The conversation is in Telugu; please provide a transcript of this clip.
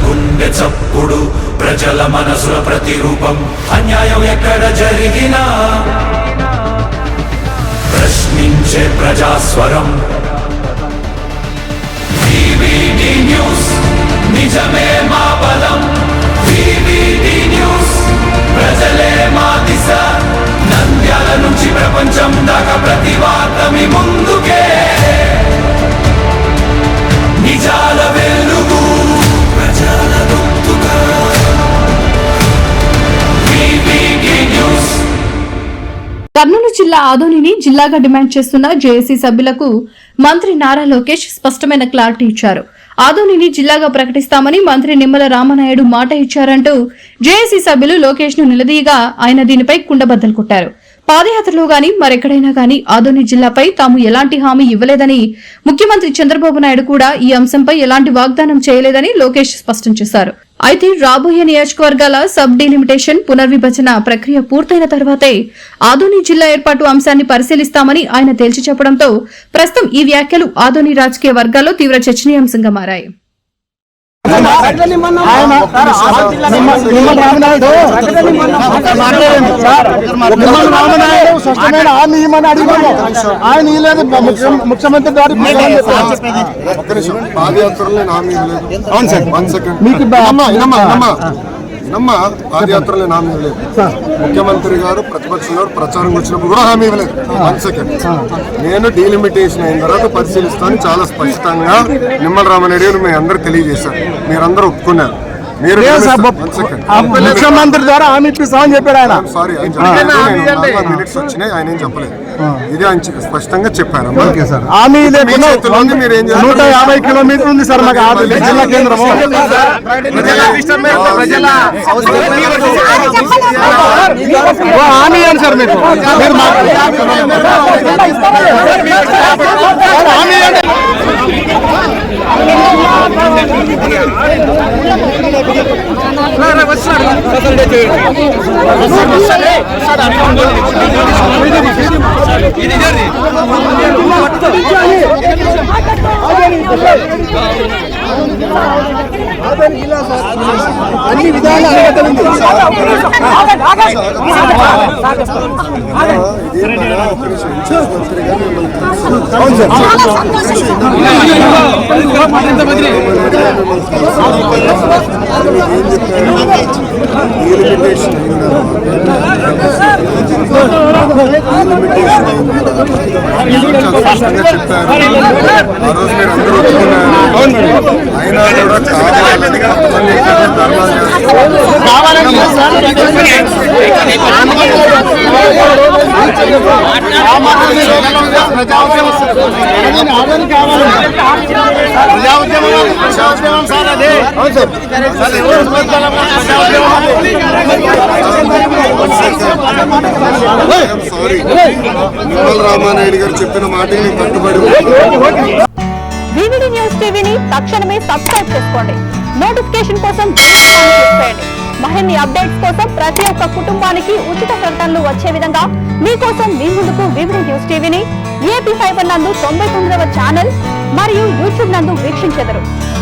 గుండె చప్పుడు ప్రజల మనసుల ప్రతిరూపం అన్యాయం ఎక్కడ జరిగినా ప్రశ్నించే ప్రజాస్వరం వివిడి న్యూస్ నిజమే మా బలం వివిడి న్యూస్ ప్రజలే మా దిశ నంద్యాల నుంచి ప్రపంచం దాకా ప్రతి వార్త మీ ముందుకే నిజాల వెలుగు ప్రజల గొంతుగా వివిడి న్యూస్. కర్నూలు జిల్లా ఆదోనిని జిల్లాగా డిమాండ్ చేస్తున్న జేఏసీ సభ్యులకు మంత్రి నారా లోకేష్ స్పష్టమైన క్లారిటీ ఇచ్చారు. ఆదోనిని జిల్లాగా ప్రకటిస్తామని మంత్రి నిమ్మల రామనాయుడు మాట ఇచ్చారంటూ జేఏసీ సభ్యులు లోకేష్ ను నిలదీయగా ఆయన దీనిపై కుండబద్దలు కొట్టారు. పాదయాత్రలో గాని మరెక్కడైనా గాని ఆదోని జిల్లాపై తాము ఎలాంటి హామీ ఇవ్వలేదని, ముఖ్యమంత్రి చంద్రబాబు నాయుడు కూడా ఈ అంశంపై ఎలాంటి వాగ్దానం చేయలేదని లోకేష్ స్పష్టం చేశారు. అయితే రాబోయే నియోజకవర్గాల సబ్ డిలిమిటేషన్ పునర్విభజన ప్రక్రియ పూర్తయిన తర్వాతే ఆదోని జిల్లా ఏర్పాటు అంశాన్ని పరిశీలిస్తామని ఆయన తేల్చి చెప్పడంతో ప్రస్తుతం ఈ వ్యాఖ్యలు ఆదోని రాజకీయ వర్గాల్లో తీవ్ర చర్చనీయాంశంగా మారాయి. ముఖ్యమంత్రి గారు పాదయాత్రలో హామీ ఇవ్వలేదు. ముఖ్యమంత్రి గారు ప్రతిపక్షంలో ప్రచారం వచ్చినప్పుడు కూడా హామీ ఇవ్వలేదు. 1 సెకండ్ నేను డీలిమిటేషన్ అయిన తర్వాత పరిశీలిస్తాను చాలా స్పష్టంగా నిమ్మల రామనాయుడు గారు మీ అందరూ తెలియజేశారు. మీరందరూ ఒప్పుకున్నారు. ముఖ్యమంత్రి ద్వారా హామీ ఇప్పిస్తామని చెప్పారు ఆయన. సారీ మినిట్స్ వచ్చినాయి, ఆయన ఏం చెప్పలేదు. ఇది ఆయన స్పష్టంగా చెప్పారు. 150 కిలోమీటర్ ఉంది సార్ మాకు జిల్లా కేంద్రము. హామీ ఏంటి సార్ మీకు? హామీ ఏంటి? అన్ని విధాలు స్పష్టంగా చెప్పారు. ఆ రోజు మీరు అందరూ అయినా కూడా నిమ్మల రామానాయుడు గారు చెప్పిన మాటకి కట్టుబడి. వివిడి న్యూస్ టీవీని తక్షణమే సబ్స్క్రైబ్ చేసుకోండి. నోటిఫికేషన్ కోసం క్లిక్ చేయండి. మరిన్ని అప్డేట్స్ కోసం ప్రతి ఒక్క కుటుంబానికి ఉచిత ప్రకటనలు వచ్చే విధంగా మీకోసం మీ ముందుకు వివిడి న్యూస్ టీవీని ఏపీ ఫైబర్ నందు 99వ ఛానల్ మరియు యూట్యూబ్ నందు వీక్షించెదరు.